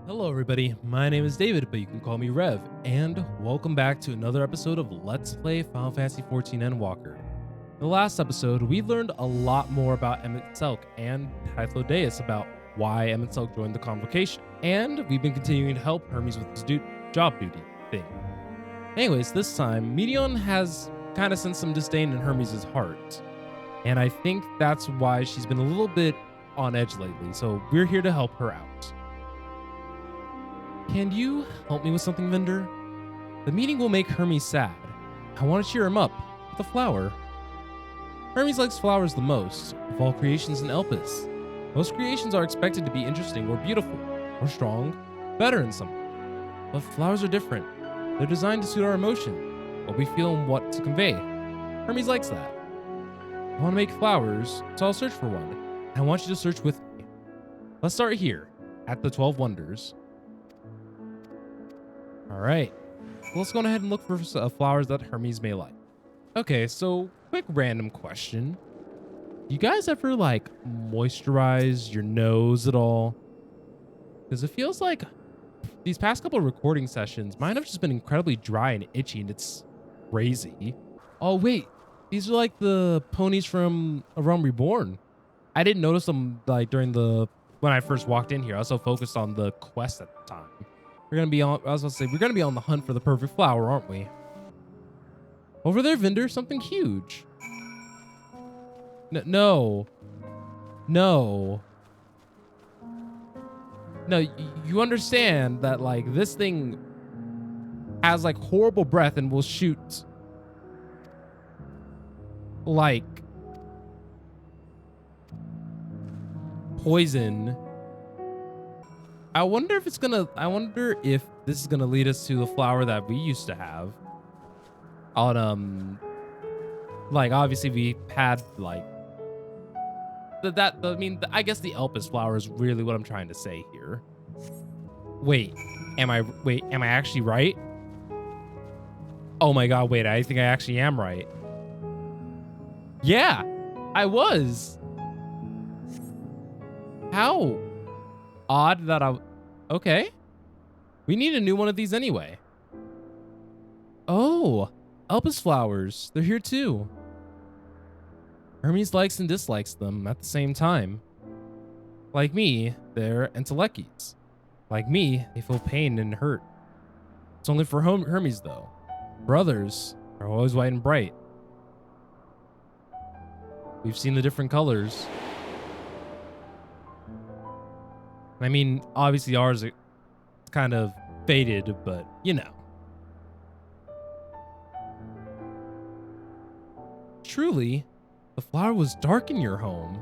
Hello everybody, my name is David, but you can call me Rev, and welcome back to another episode of Let's Play Final Fantasy XIV Endwalker. In the last episode, we learned a lot more about Emet-Selch and Typhlodeus about why Emet-Selch joined the convocation, and we've been continuing to help Hermes with his job duty thing. Anyways, this time, Meteon has kind of sensed some disdain in Hermes' heart, and I think that's why she's been a little bit on edge lately, so we're here to help her out. Can you help me with something, Vendor? The meeting will make Hermes sad. I want to cheer him up with a flower. Hermes likes flowers the most, of all creations in Elpis. Most creations are expected to be interesting or beautiful, or strong, better in some way. But flowers are different. They're designed to suit our emotion, what we feel and what to convey. Hermes likes that. I want to make flowers, so I'll search for one. And I want you to search with me. Let's start here, at the 12 Wonders. All right, let's go ahead and look for flowers that Hermes may like. Okay, so quick random question. You guys ever like moisturize your nose at all? Because it feels like these past couple of recording sessions, mine have just been incredibly dry and itchy, and it's crazy. Oh wait, these are like the ponies from A Realm Reborn. I didn't notice them like when I first walked in here. I was so focused on the quest at the time. We're gonna be on the hunt for the perfect flower, aren't we? Over there, Vendor, something huge. No. You understand that like this thing has like horrible breath and will shoot like poison. I wonder if this is gonna lead us to the flower that we used to have. On like obviously we had like I guess the Elpis flower is really what I'm trying to say here. Wait, am I actually right? Oh my god, wait, I think I actually am right. Yeah, I was. How odd that okay. We need a new one of these anyway. Oh, Elpis flowers. They're here too. Hermes likes and dislikes them at the same time. Like me, they're entelechies. Like me, they feel pain and hurt. It's only for Hermes though. For others, they're always white and bright. We've seen the different colors. I mean, obviously ours are kind of faded, but you know. Truly, the flower was dark in your home.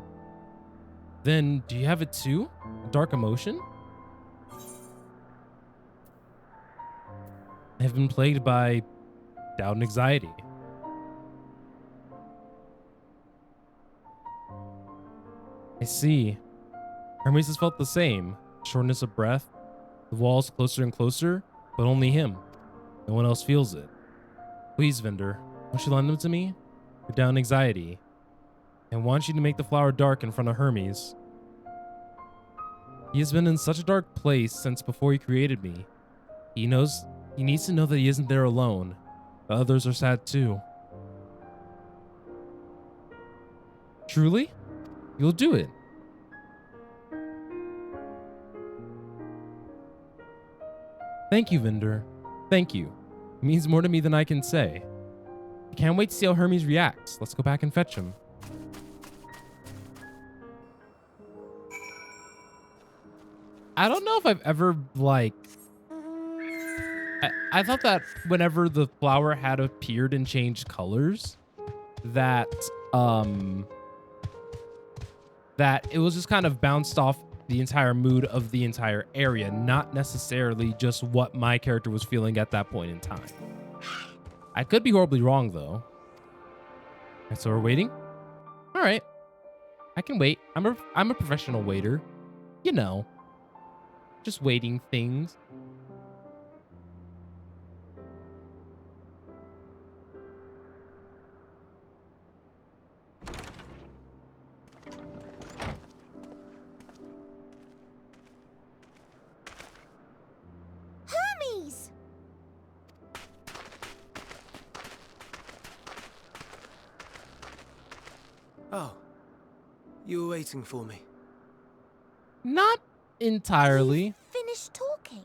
Then do you have it too? A dark emotion? I have been plagued by doubt and anxiety. I see. Hermes has felt the same. Shortness of breath, the walls closer and closer, but only him. No one else feels it. Please, Vendor, won't you lend them to me? You're down in anxiety. I want you to make the flower dark in front of Hermes. He has been in such a dark place since before he created me. He needs to know that he isn't there alone. The others are sad too. Truly? You'll do it. Thank you, Vendor. Thank you. It means more to me than I can say. I can't wait to see how Hermes reacts. Let's go back and fetch him. I don't know if I've ever like... I thought that whenever the flower had appeared and changed colors, that it was just kind of bounced off the entire mood of the entire area, not necessarily just what my character was feeling at that point in time. I could be horribly wrong though. All right, so we're waiting. All right, I can wait. I'm a professional waiter, you know, just waiting things. Oh, you were waiting for me. Not entirely. You've finished talking?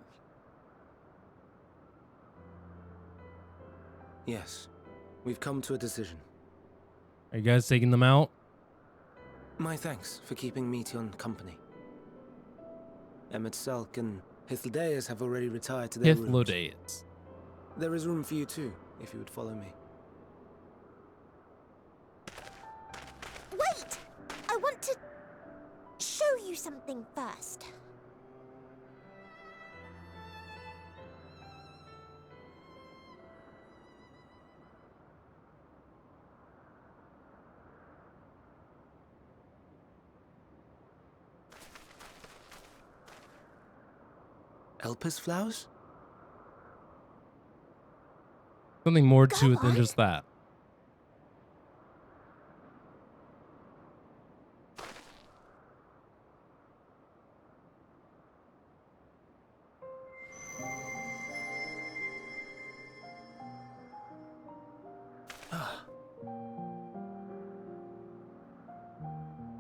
Yes, we've come to a decision. Are you guys taking them out? My thanks for keeping Meteon company. Emmett Selk and Hythlodaeus have already retired to their rooms. Hythlodaeus. There is room for you too, if you would follow me. Wait! I want to show you something first. Elpis flowers? Something more to Go it than on. just that.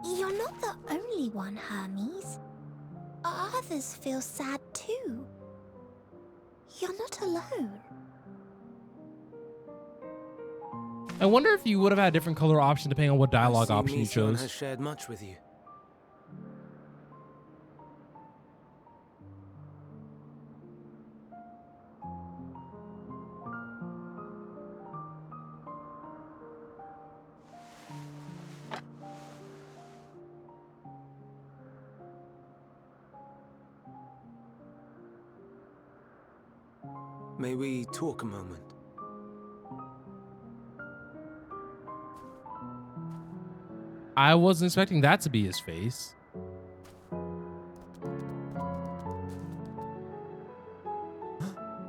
You're not the only one, Hermes. Others feel sad too. You're not alone. I wonder if you would have had a different color option depending on what dialogue I see option you Meteon chose. has shared much with you. May we talk a moment? I wasn't expecting that to be his face.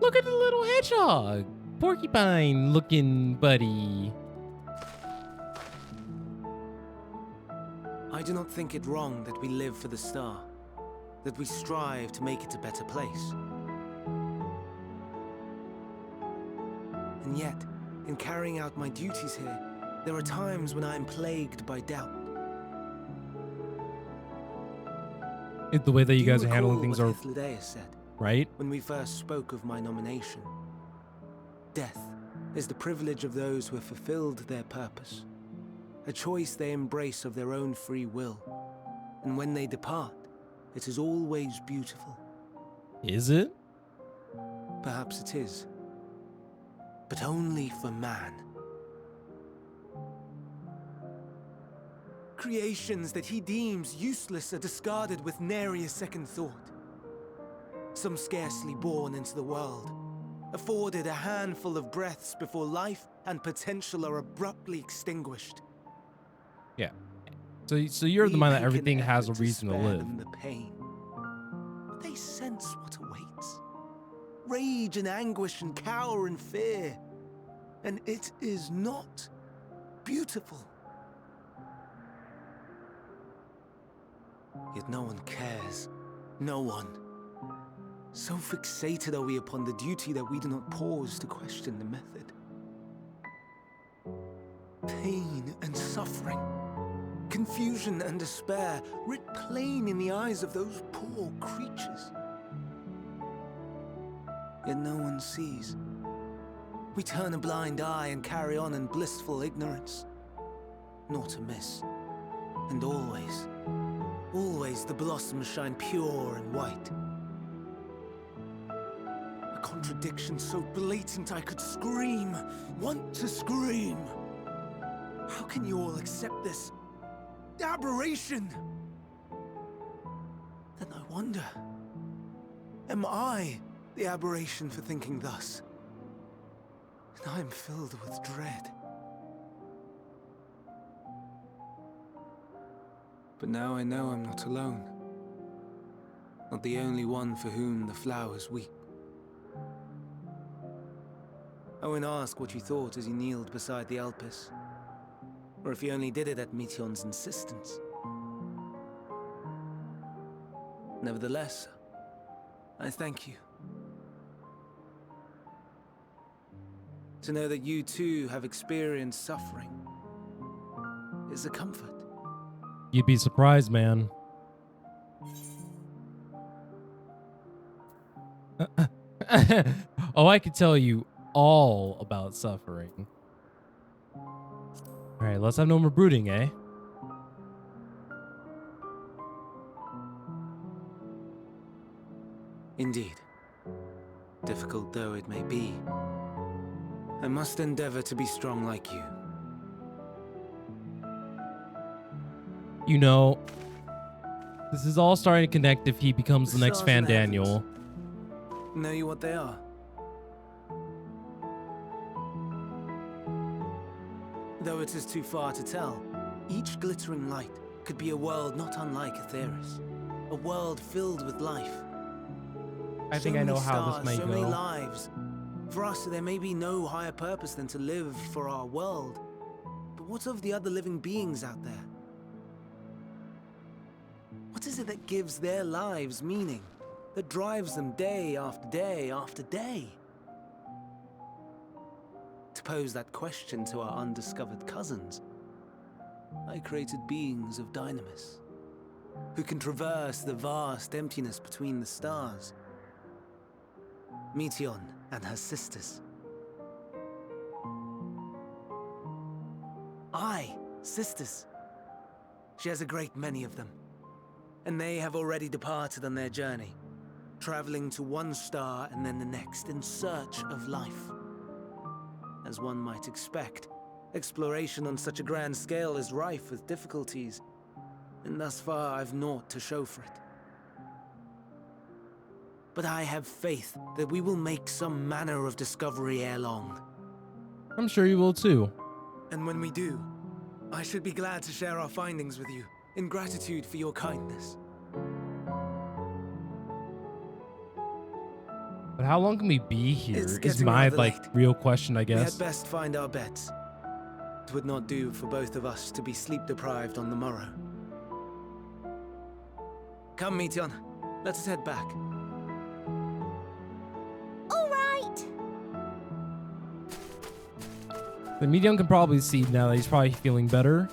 Look at the little hedgehog. Porcupine looking buddy. I do not think it wrong that we live for the star, that we strive to make it a better place. And yet, in carrying out my duties here, there are times when I am plagued by doubt. The way that you Do guys are handling recall things what are Hythlodaeus said right. when we first spoke of my nomination? Death is the privilege of those who have fulfilled their purpose, a choice they embrace of their own free will. And when they depart, it is always beautiful. Is it? Perhaps it is, but only for man. Creations that he deems useless are discarded with nary a second thought. Some scarcely born into the world, afforded a handful of breaths before life and potential are abruptly extinguished. Yeah. So you're the We mind that make an everything has a effort to reason to spare live. them the pain, but they sense what awaits. Rage and anguish and cower and fear. And it is not beautiful. Yet no one cares. No one. So fixated are we upon the duty that we do not pause to question the method. Pain and suffering, confusion and despair, writ plain in the eyes of those poor creatures. Yet no one sees. We turn a blind eye and carry on in blissful ignorance. Not amiss. And always, always the blossoms shine pure and white. A contradiction so blatant I could scream, want to scream. How can you all accept this aberration? Then I wonder, am I the aberration for thinking thus? And I am filled with dread. But now I know I'm not alone. Not the only one for whom the flowers weep. I won't ask what you thought as you kneeled beside the Elpis, or if you only did it at Meteon's insistence. Nevertheless, I thank you. To know that you too have experienced suffering is a comfort. You'd be surprised, man. Oh, I could tell you all about suffering. All right, let's have no more brooding, eh? Indeed. Difficult though it may be, I must endeavor to be strong like you. You know, this is all starting to connect if he becomes the next stars in Fan the Daniel. heavens. Know you what they are? Though it is too far to tell, each glittering light could be a world not unlike Aetheris. A world filled with life. I think So I know many how this stars, may so go. many lives. For us, there may be no higher purpose than to live for our world. But what of the other living beings out there? What is it that gives their lives meaning? That drives them day after day after day? To pose that question to our undiscovered cousins, I created beings of dynamis, who can traverse the vast emptiness between the stars. Meteion and her sisters. Aye, sisters. She has a great many of them, and they have already departed on their journey, traveling to one star and then the next in search of life. As one might expect, exploration on such a grand scale is rife with difficulties, and thus far I've naught to show for it. But I have faith that we will make some manner of discovery ere long. I'm sure you will too. And when we do, I should be glad to share our findings with you, in gratitude for your kindness. But how long can we be here? It's Is getting my rather like late. real question, I We guess. had best find our beds. It would not do for both of us to be sleep-deprived on the morrow. Come, Meteion. Let us head back. All right. The medium can probably see now that he's probably feeling better.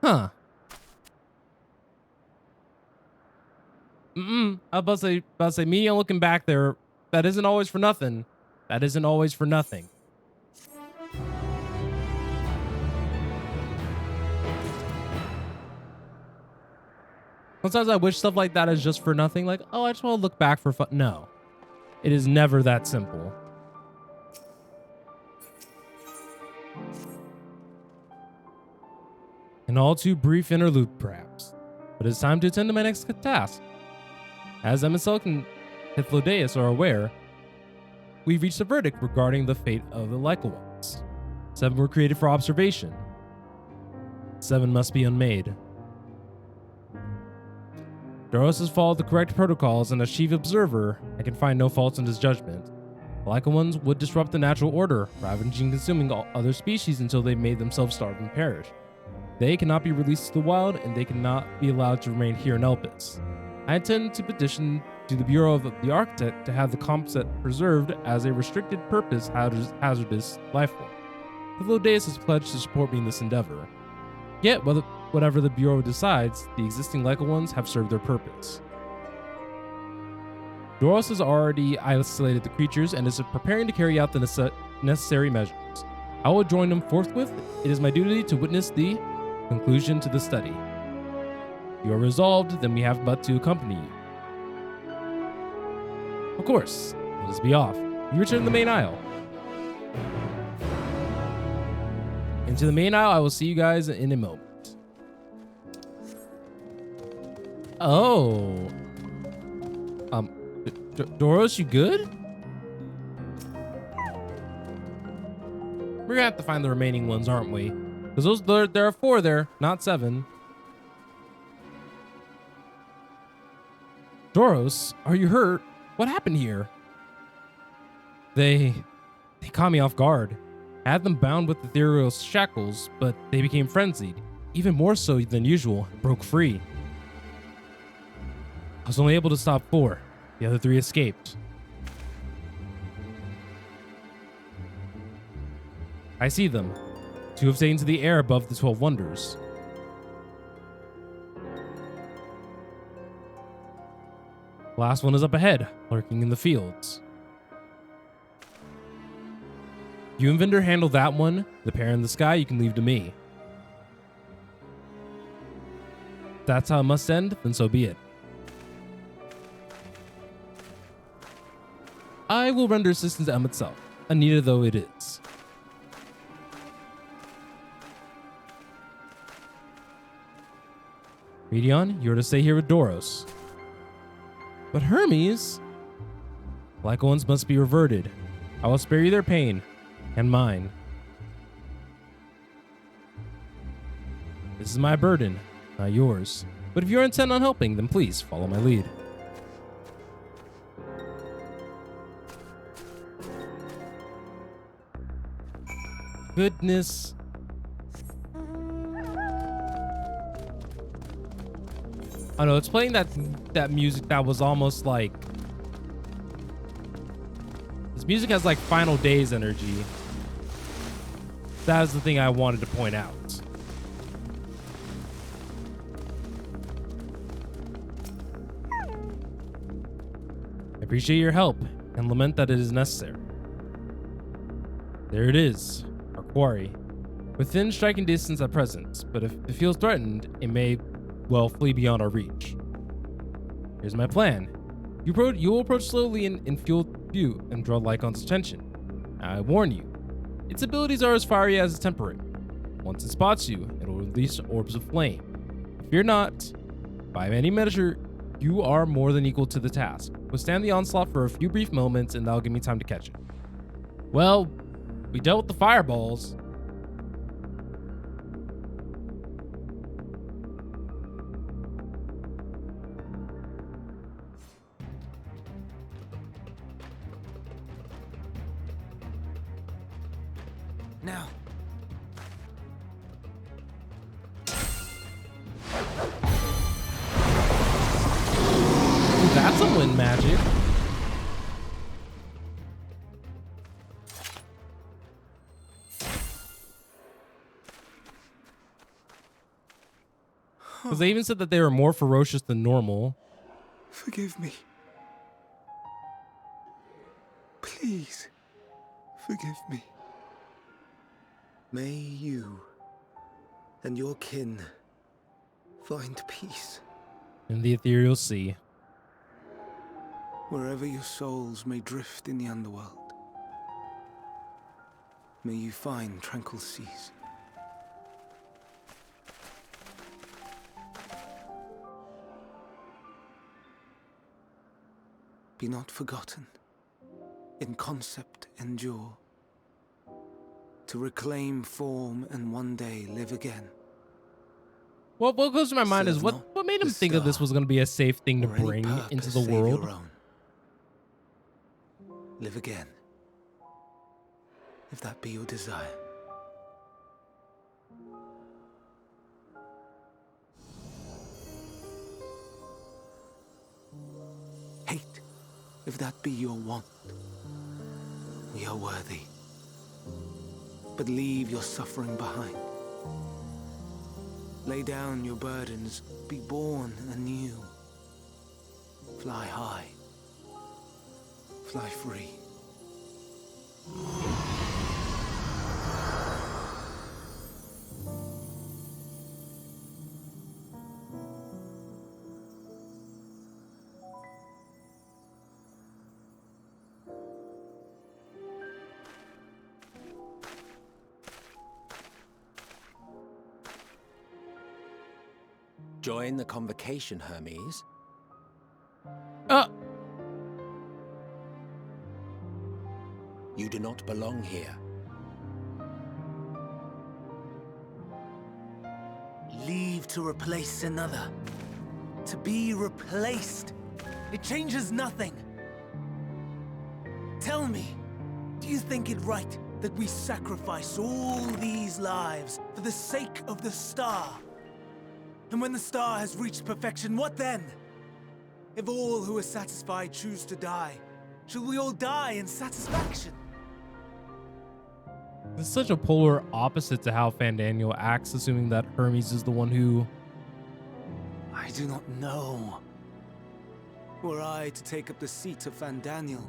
Huh. I was about to say, medium looking back there, that isn't always for nothing. That isn't always for nothing. Sometimes I wish stuff like that is just for nothing. Like, oh, I just want to look back for fun. No, it is never that simple. An all too brief interlude, perhaps, but it's time to attend to my next task. As Emiselk and Hythlodaeus are aware, we've reached a verdict regarding the fate of the Lyca ones. 7 were created for observation. 7 must be unmade. Doros has followed the correct protocols, and as chief observer, I can find no faults in his judgment. The Lyca ones would disrupt the natural order, ravaging and consuming all other species until they made themselves starve and perish. They cannot be released to the wild, and they cannot be allowed to remain here in Elpis. I intend to petition to the Bureau of the Architect to have the composite preserved as a restricted purpose hazardous life form. Hythlodaeus has pledged to support me in this endeavor. Yet, whatever the Bureau decides, the existing Lyca ones have served their purpose. Doros has already isolated the creatures and is preparing to carry out the necessary measures. I will join them forthwith. It is my duty to witness the conclusion to the study. If you are resolved, then we have but to accompany you. Of course, let us be off. You return to the main aisle. Into the main aisle, I will see you guys in a moment. Oh. Doros, you good? We're gonna have to find the remaining ones, aren't we? Because there are 4 there, not 7. Doros, are you hurt? What happened here? They caught me off guard. I had them bound with ethereal shackles, but they became frenzied, even more so than usual, and broke free. I was only able to stop 4. The other 3 escaped. I see them. 2 have taken to the air above the 12 wonders. The last one is up ahead, lurking in the fields. You and Vendor handle that one. The pair in the sky you can leave to me. If that's how it must end, then so be it. I will render assistance to M itself, unneeded though it is. Medion, you are to stay here with Doros. But Hermes? Like ones must be reverted. I will spare you their pain, and mine. This is my burden, not yours. But if you're intent on helping, then please follow my lead. Goodness. I know it's playing that music that was almost like, this music has like Final Days energy. That is the thing I wanted to point out. I appreciate your help and lament that it is necessary. There it is, our quarry. Within striking distance at present, but if it feels threatened, it may, well, flee beyond our reach. Here's my plan. You will approach slowly in field view and draw Lycon's attention. I warn you, its abilities are as fiery as its temperament. Once it spots you, it will release orbs of flame. Fear not. By any measure, you are more than equal to the task. Withstand the onslaught for a few brief moments, and that'll give me time to catch it. Well, we dealt with the fireballs. Now. Ooh, that's some wind magic. Because they even said that they were more ferocious than normal. Forgive me. Please, forgive me. May you and your kin find peace. In the ethereal sea. Wherever your souls may drift in the underworld, may you find tranquil seas. Be not forgotten. In concept endure. To reclaim form and one day live again. Well, what goes to my mind is Serve what not made him the think that this star was going to be a safe thing to or any bring into purpose the save your world. own. Live again, if that be your desire. Hate, if that be your want. We are worthy. But leave your suffering behind. Lay down your burdens, be born anew. Fly high, fly free. Join the convocation, Hermes. You do not belong here. Leave to replace another. To be replaced. It changes nothing. Tell me, do you think it right that we sacrifice all these lives for the sake of the star? And when the star has reached perfection, what then? If all who are satisfied choose to die, shall we all die in satisfaction? This is such a polar opposite to how Fandaniel acts, assuming that Hermes is the one who... I do not know. Were I to take up the seat of Fandaniel,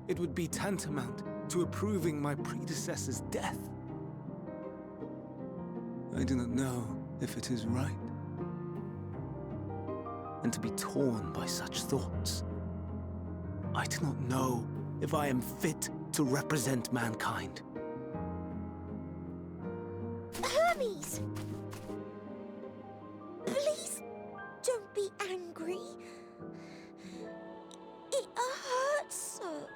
it would be tantamount to approving my predecessor's death. I do not know if it is right. And to be torn by such thoughts, I do not know if I am fit to represent mankind. Hermes! Please don't be angry. It hurts so.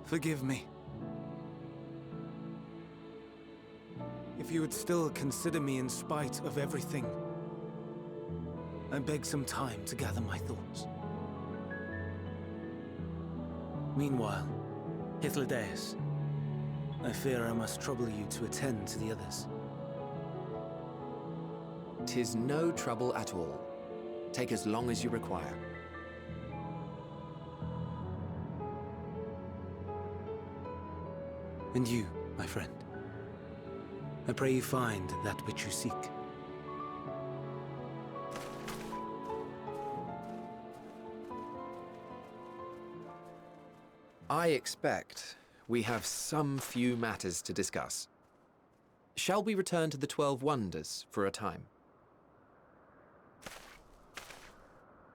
Forgive me. If you would still consider me in spite of everything, I beg some time to gather my thoughts. Meanwhile, Hythlodaeus, I fear I must trouble you to attend to the others. 'Tis no trouble at all. Take as long as you require. And you, my friend, I pray you find that which you seek. I expect we have some few matters to discuss. Shall we return to the 12 Wonders for a time?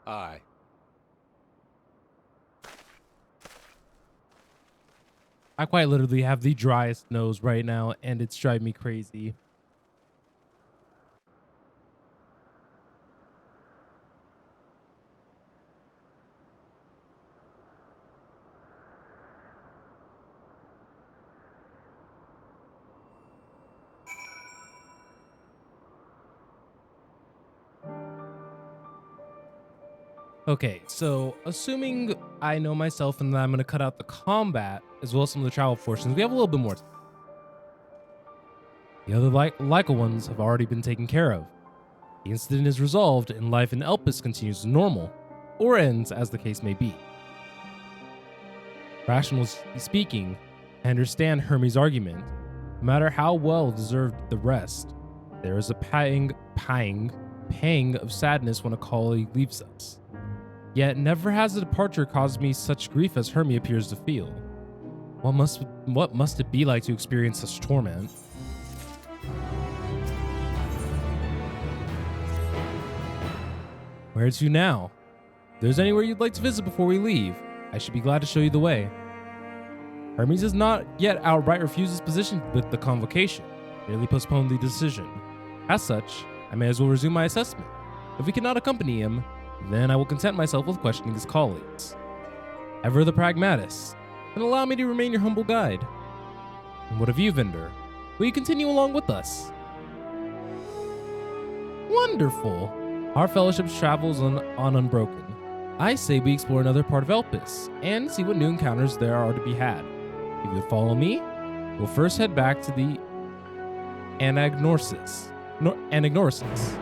Aye. I quite literally have the driest nose right now, and it's driving me crazy. Okay, so assuming I know myself and that I'm going to cut out the combat as well as some of the travel portions, we have a little bit more time. The other Lyca ones have already been taken care of. The incident is resolved and life in Elpis continues as normal, or ends as the case may be. Rationally speaking, I understand Hermes' argument. No matter how well deserved the rest, there is a pang of sadness when a colleague leaves us. Yet never has the departure caused me such grief as Hermes appears to feel. What must it be like to experience such torment? Where to now? If there's anywhere you'd like to visit before we leave, I should be glad to show you the way. Hermes has not yet outright refused his position with the convocation, merely postponed the decision. As such, I may as well resume my assessment. If we cannot accompany him, then I will content myself with questioning his colleagues. Ever the pragmatist, and allow me to remain your humble guide. And what of you, Vendor? Will you continue along with us? Wonderful. Our fellowship travels on unbroken. I say we explore another part of Elpis and see what new encounters there are to be had. If you would follow me, we'll first head back to the Anagnosis. Anagnosis?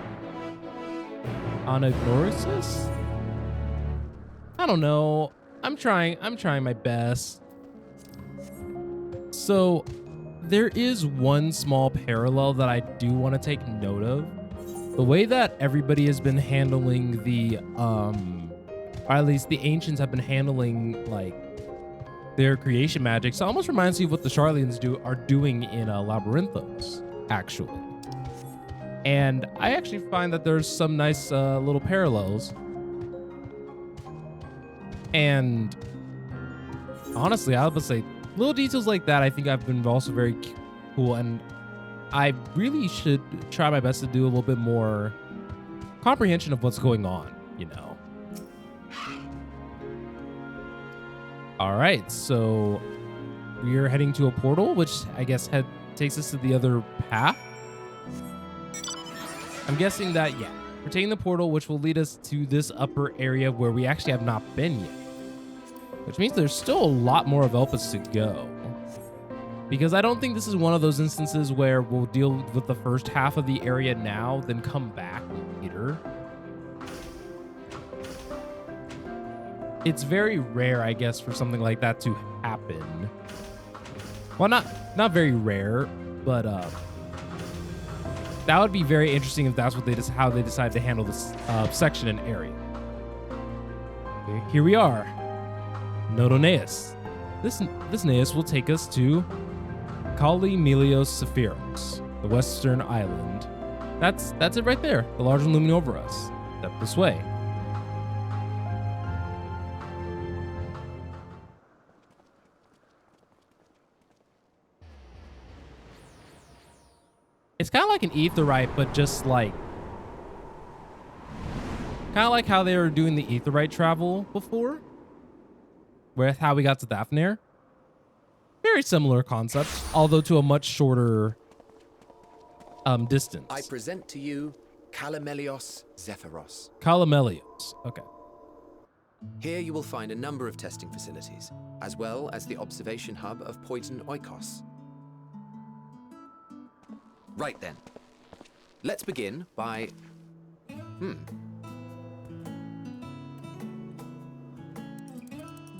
I don't know. I'm trying my best. So there is one small parallel that I do want to take note of. The way that everybody has been handling the or at least the ancients have been handling like their creation magics almost reminds me of what the Charlians are doing in Labyrinthos, actually. And I actually find that there's some nice little parallels. And honestly, I would say little details like that I think have been also very cool, and I really should try my best to do a little bit more comprehension of what's going on, you know. All right, so we are heading to a portal, which I guess takes us to the other path. I'm guessing that, yeah, we're taking the portal, which will lead us to this upper area where we actually have not been yet, which means there's still a lot more of Elpis to go. Because I don't think this is one of those instances where we'll deal with the first half of the area now, then come back later. It's very rare, I guess, for something like that to happen. Well, not very rare, but that would be very interesting if that's what how they decide to handle this section and area. Okay, here we are, Nodoneus. This Neus will take us to Kali Melios Sephiros, the western island. That's it right there, the large one looming over us. Step this way. It's kind of like an aetherite, but just like, kind of like how they were doing the aetherite travel before, with how we got to Daphne. Very similar concept, although to a much shorter distance. I present to you Calamelios Zephyros. Calamelios. Okay. Here you will find a number of testing facilities, as well as the observation hub of Poison Oikos. Right then. Let's begin by...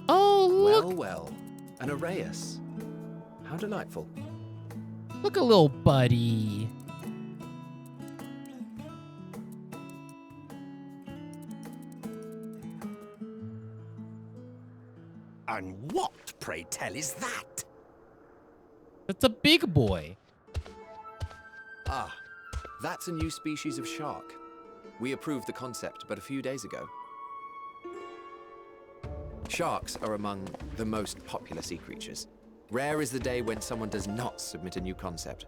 Oh, look. Well, an Arrhaeus. How delightful. Look, a little buddy. And what, pray tell, is that? That's a big boy. Ah, that's a new species of shark. We approved the concept but a few days ago. Sharks are among the most popular sea creatures. Rare is the day when someone does not submit a new concept.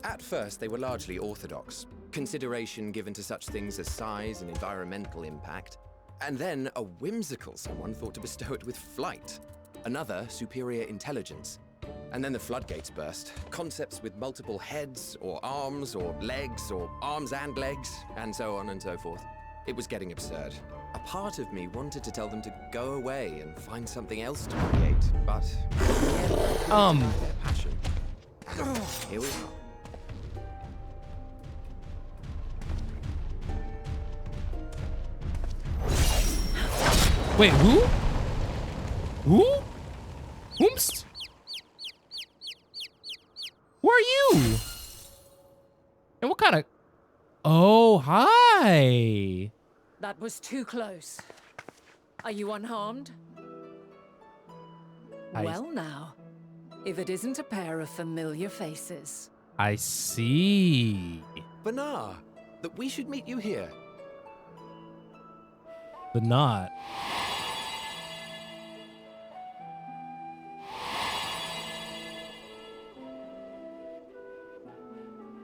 At first, they were largely orthodox, consideration given to such things as size and environmental impact, and then a whimsical someone thought to bestow it with flight, another superior intelligence. And then the floodgates burst. Concepts with multiple heads, or arms and legs, and so on and so forth. It was getting absurd. A part of me wanted to tell them to go away and find something else to create, but their passion. And here we are. Wait, who? Who? Whomst? Who are you? And what kind of... Oh, hi. That was too close. Are you unharmed? Well now, if it isn't a pair of familiar faces. I see. Banar, that we should meet you here. The knot.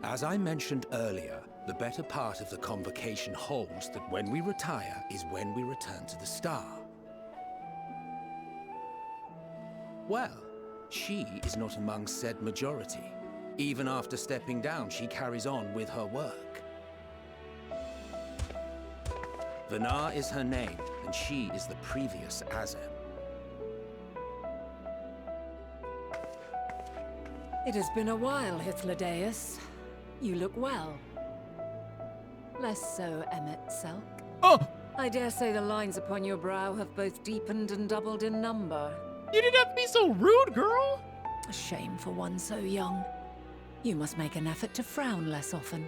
As I mentioned earlier, the better part of the convocation holds that when we retire is when we return to the star. Well, she is not among said majority. Even after stepping down, she carries on with her work. Vanar is her name, and she is the previous Azem. It has been a while, Hythlodaeus. You look well. Less so, Emmet Selk. Oh, I dare say the lines upon your brow have both deepened and doubled in number. you didn't have to be so rude, girl. A shame for one so young. You must make an effort to frown less often.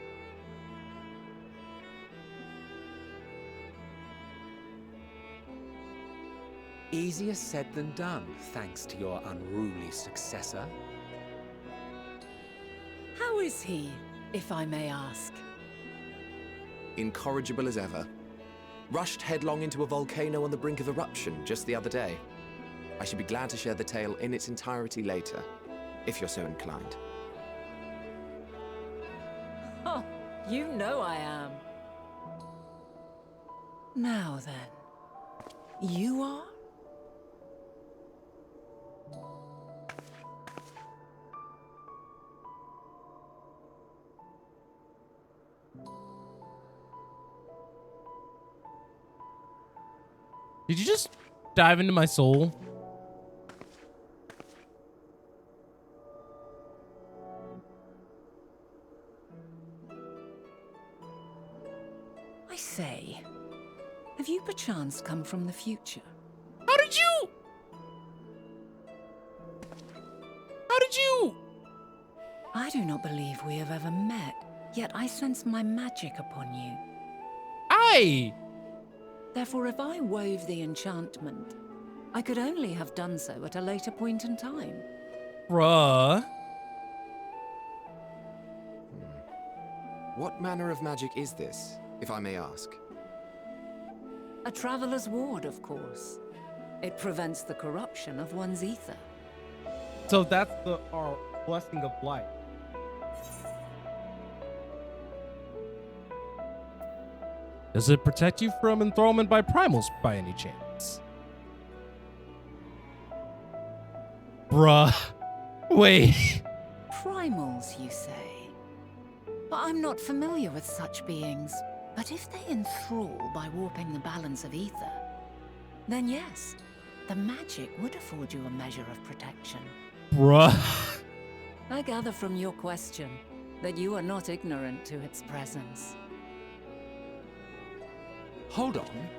Easier said than done, thanks to your unruly successor. How is he, if I may ask? Incorrigible as ever. Rushed headlong into a volcano on the brink of eruption just the other day. I should be glad to share the tale in its entirety later, if you're so inclined. Oh, you know I am. Now then, you are? Did you just dive into my soul? Have you perchance come from the future? How did you? How did you? I do not believe we have ever met, yet I sense my magic upon you. Therefore, if I wove the enchantment, I could only have done so at a later point in time. Bruh. What manner of magic is this, if I may ask? A traveler's ward, of course. It prevents the corruption of one's ether. So that's our blessing of life. Does it protect you from enthrallment by primals by any chance? Bruh. Wait. Primals, you say? But I'm not familiar with such beings. But if they enthrall by warping the balance of ether, then yes, the magic would afford you a measure of protection. Bruh. I gather from your question that you are not ignorant to its presence. Hold on.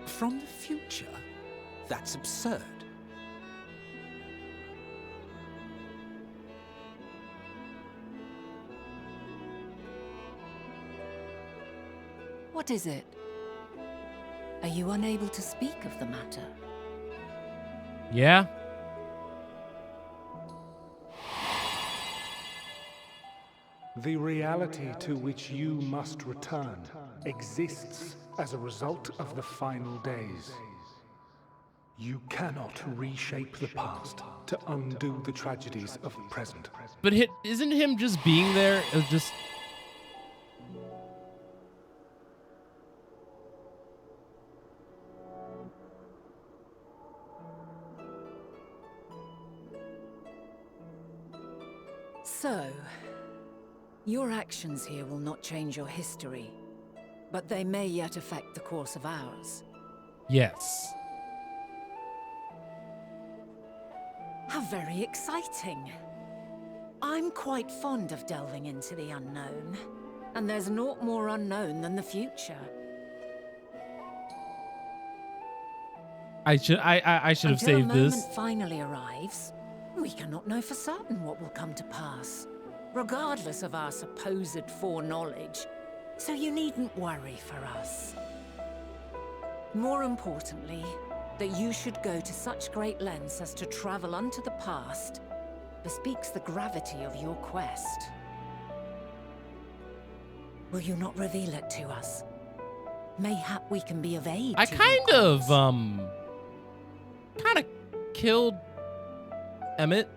From the future? That's absurd. What is it? Are you unable to speak of the matter? Yeah. The reality to which you must return exists as a result of the final days. You cannot reshape the past to undo the tragedies of the present. But isn't him just being there just... So, your actions here will not change your history, but they may yet affect the course of ours. Yes. How very exciting. I'm quite fond of delving into the unknown, and there's naught more unknown than the future. I should have Until saved a this. moment finally arrives, we cannot know for certain what will come to pass, regardless of our supposed foreknowledge, so you needn't worry for us. More importantly, that you should go to such great lengths as to travel unto the past bespeaks the gravity of your quest. Will you not reveal it to us? Mayhap we can be of aid I to kind your of cause. killed Emmett.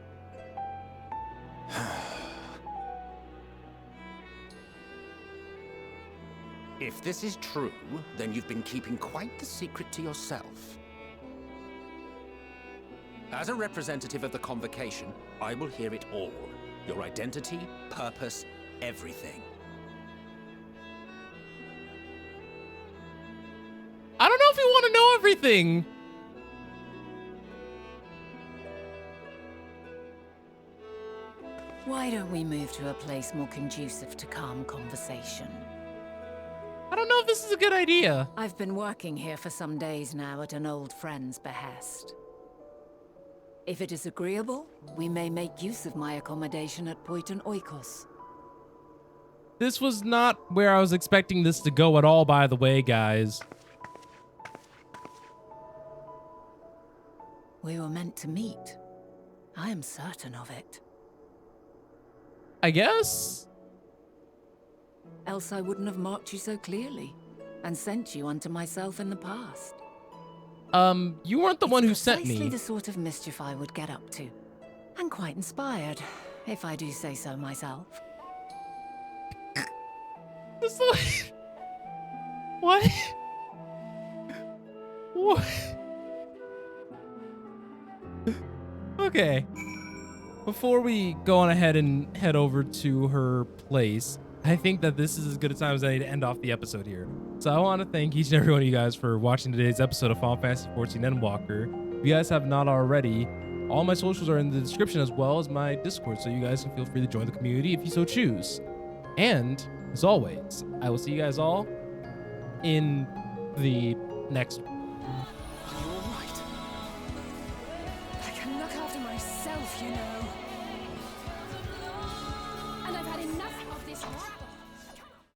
If this is true, then you've been keeping quite the secret to yourself. As a representative of the Convocation, I will hear it all. Your identity, purpose, everything. I don't know if you want to know everything. Why don't we move to a place more conducive to calm conversation? I don't know if this is a good idea. I've been working here for some days now at an old friend's behest. If it is agreeable, we may make use of my accommodation at Poiton Oikos. This was not where I was expecting this to go at all, by the way, guys. We were meant to meet. I am certain of it. I guess? Else I wouldn't have marked you so clearly, and sent you unto myself in the past. You weren't the one who sent Precisely me. the sort of mischief I would get up to. And quite inspired, if I do say so myself. It's like... What? What? Okay. Before we go on ahead and head over to her place, I think that this is as good a time as any to end off the episode here. So I want to thank each and every one of you guys for watching today's episode of Final Fantasy XIV Endwalker. If you guys have not already, all my socials are in the description as well as my Discord, so you guys can feel free to join the community if you so choose. And, as always, I will see you guys all in the Next. Are you all right? I can look after myself, you know. And I've had enough of this rabble.